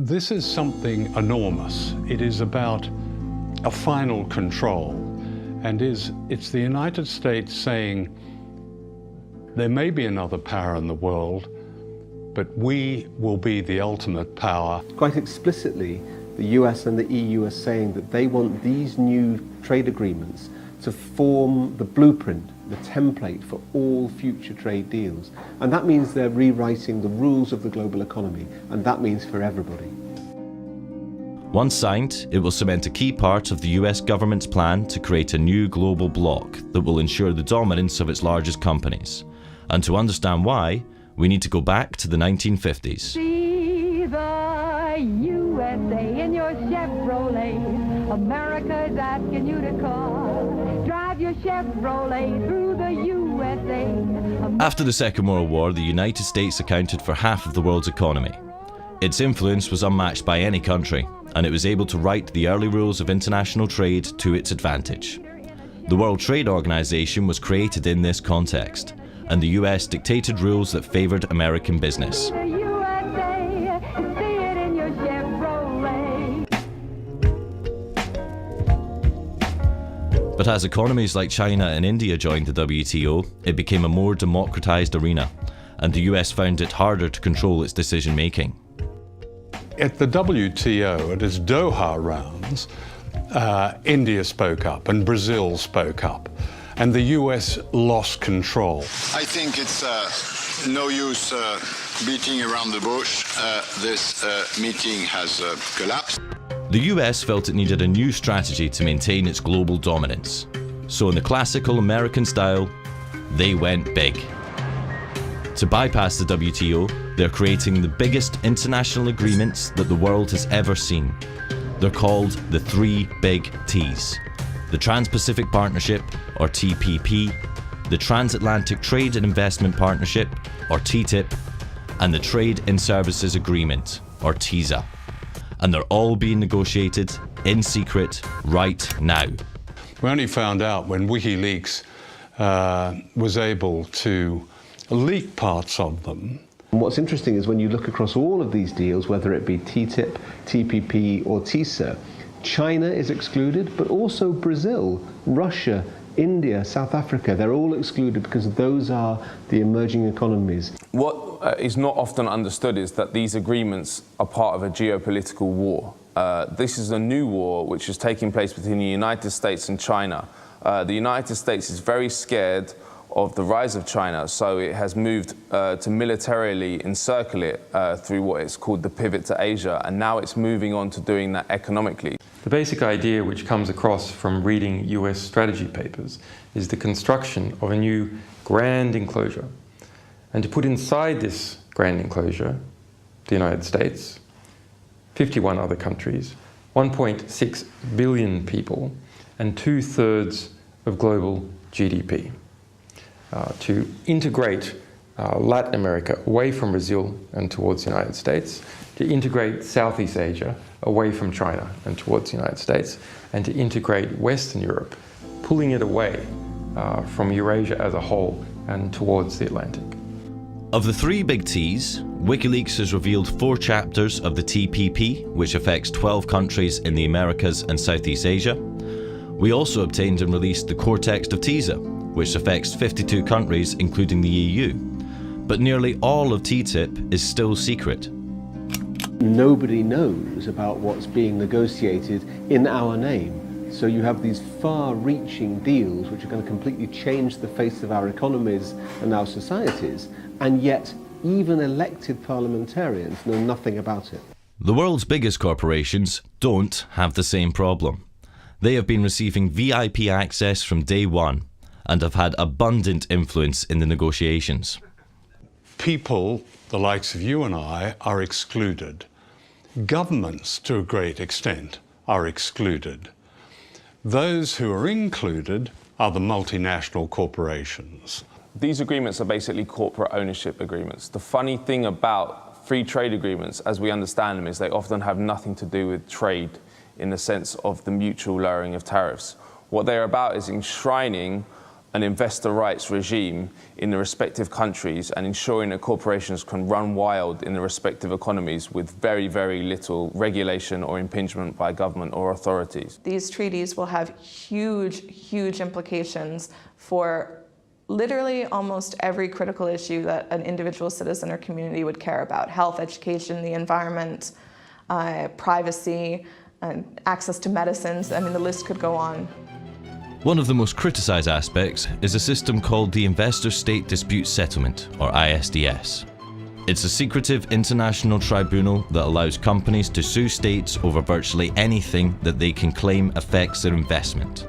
This is something enormous. It is about a final control, and it's the United States saying there may be another power in the world, but we will be the ultimate power. Quite explicitly, the US and the EU are saying that they want these new trade agreements to form the blueprint, the template for all future trade deals. And that means they're rewriting the rules of the global economy, and that means for everybody. Once signed, it will cement a key part of the US government's plan to create a new global bloc that will ensure the dominance of its largest companies. And to understand why, we need to go back to the 1950s. See the USA in your Chevrolet. America is asking you to call. Drive your Chevrolet through the USA. After the Second World War, the United States accounted for half of the world's economy. Its influence was unmatched by any country, and it was able to write the early rules of international trade to its advantage. The World Trade Organization was created in this context, and the US dictated rules that favored American business. But as economies like China and India joined the WTO, it became a more democratized arena, and the US found it harder to control its decision-making. At the WTO, at its Doha rounds, India spoke up and Brazil spoke up, and the US lost control. I think it's no use beating around the bush. This meeting has collapsed. The US felt it needed a new strategy to maintain its global dominance. So in the classical American style, they went big. To bypass the WTO, they're creating the biggest international agreements that the world has ever seen. They're called the three big T's. The Trans-Pacific Partnership, or TPP, the Transatlantic Trade and Investment Partnership, or TTIP, and the Trade in Services Agreement, or TISA. And they're all being negotiated in secret right now. We only found out when WikiLeaks was able to leak parts of them. And what's interesting is when you look across all of these deals, whether it be TTIP, TPP or TISA, China is excluded, but also Brazil, Russia, India, South Africa, they're all excluded because those are the emerging economies. What is not often understood is that these agreements are part of a geopolitical war. This is a new war which is taking place between the United States and China. The United States is very scared of the rise of China, so it has moved to militarily encircle it through what is called the pivot to Asia, and now it's moving on to doing that economically. The basic idea which comes across from reading US strategy papers is the construction of a new grand enclosure. And to put inside this grand enclosure, the United States, 51 other countries, 1.6 billion people, and 2/3 of global GDP. To integrate Latin America away from Brazil and towards the United States, to integrate Southeast Asia away from China and towards the United States, and to integrate Western Europe, pulling it away from Eurasia as a whole and towards the Atlantic. Of the three big T's, WikiLeaks has revealed 4 chapters of the TPP, which affects 12 countries in the Americas and Southeast Asia. We also obtained and released the core text of TISA, which affects 52 countries, including the EU. But nearly all of TTIP is still secret. Nobody knows about what's being negotiated in our name. So you have these far-reaching deals which are going to completely change the face of our economies and our societies, and yet even elected parliamentarians know nothing about it. The world's biggest corporations don't have the same problem. They have been receiving VIP access from day one and have had abundant influence in the negotiations. People, the likes of you and I, are excluded. Governments, to a great extent, are excluded. Those who are included are the multinational corporations. These agreements are basically corporate ownership agreements. The funny thing about free trade agreements, as we understand them, is they often have nothing to do with trade in the sense of the mutual lowering of tariffs. What they're about is enshrining an investor rights regime in the respective countries and ensuring that corporations can run wild in the respective economies with very, very little regulation or impingement by government or authorities. These treaties will have huge, huge implications for literally almost every critical issue that an individual citizen or community would care about: health, education, the environment, privacy, and access to medicines. I mean, the list could go on. One of the most criticised aspects is a system called the Investor State Dispute Settlement, or ISDS. It's a secretive international tribunal that allows companies to sue states over virtually anything that they can claim affects their investment.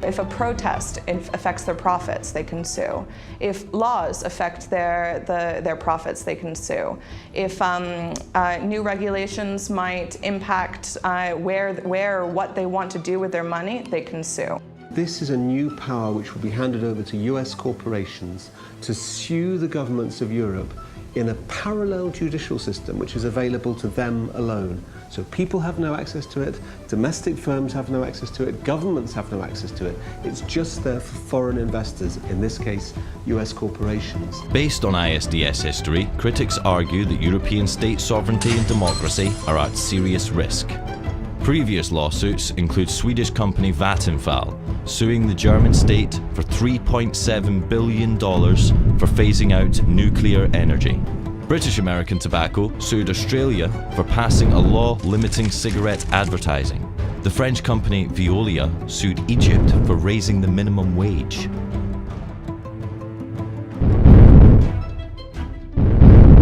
If a protest affects their profits, they can sue. If laws affect their profits, they can sue. If new regulations might impact where or what they want to do with their money, they can sue. This is a new power which will be handed over to US corporations to sue the governments of Europe in a parallel judicial system which is available to them alone. So people have no access to it, domestic firms have no access to it, governments have no access to it. It's just there for foreign investors, in this case, US corporations. Based on ISDS history, critics argue that European state sovereignty and democracy are at serious risk. Previous lawsuits include Swedish company Vattenfall suing the German state for $3.7 billion for phasing out nuclear energy. British American Tobacco sued Australia for passing a law limiting cigarette advertising. The French company Veolia sued Egypt for raising the minimum wage.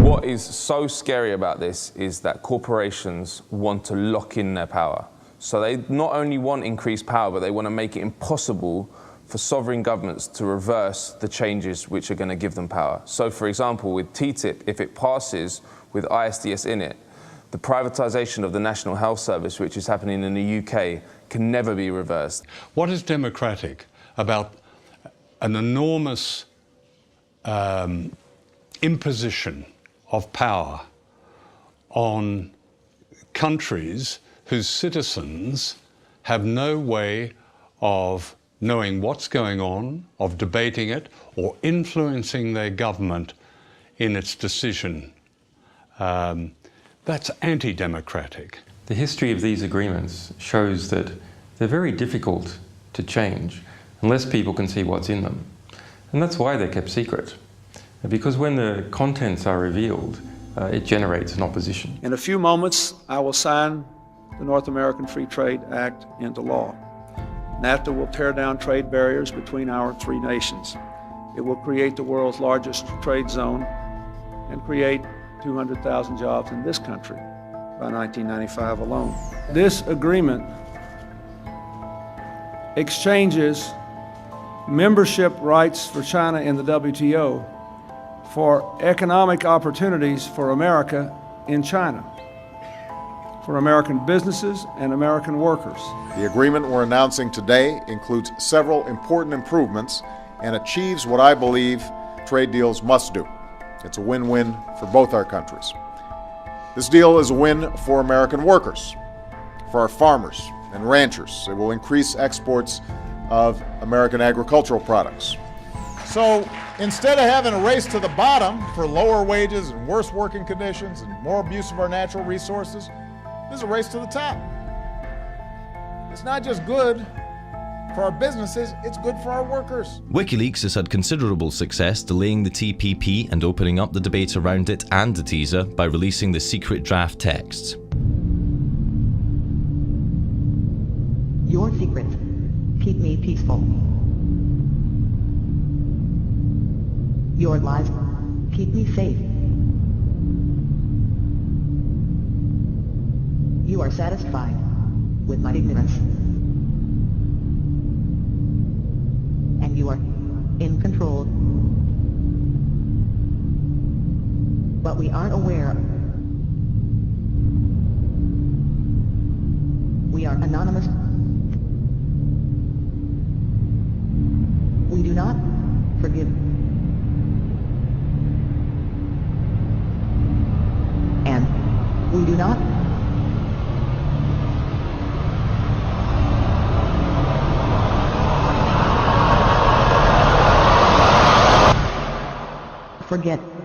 What is so scary about this is that corporations want to lock in their power. So they not only want increased power, but they want to make it impossible for sovereign governments to reverse the changes which are going to give them power. So, for example, with TTIP, if it passes with ISDS in it, the privatization of the National Health Service, which is happening in the UK, can never be reversed. What is democratic about an enormous imposition of power on countries whose citizens have no way of knowing what's going on, of debating it, or influencing their government in its decision? That's anti-democratic. The history of these agreements shows that they're very difficult to change unless people can see what's in them. And that's why they're kept secret. Because when the contents are revealed, it generates an opposition. In a few moments, I will sign the North American Free Trade Act into law. NAFTA will tear down trade barriers between our three nations. It will create the world's largest trade zone and create 200,000 jobs in this country by 1995 alone. This agreement exchanges membership rights for China in the WTO for economic opportunities for America in China, for American businesses and American workers. The agreement we're announcing today includes several important improvements and achieves what I believe trade deals must do. It's a win-win for both our countries. This deal is a win for American workers, for our farmers and ranchers. It will increase exports of American agricultural products. So instead of having a race to the bottom for lower wages and worse working conditions and more abuse of our natural resources, this is a race to the top. It's not just good for our businesses, it's good for our workers. WikiLeaks has had considerable success delaying the TPP and opening up the debate around it and the TISA by releasing the secret draft texts. Your secrets keep me peaceful. Your lies keep me safe. You are satisfied with my ignorance. And you are in control. But we aren't aware. We are anonymous. We do not forgive. And we do not forget.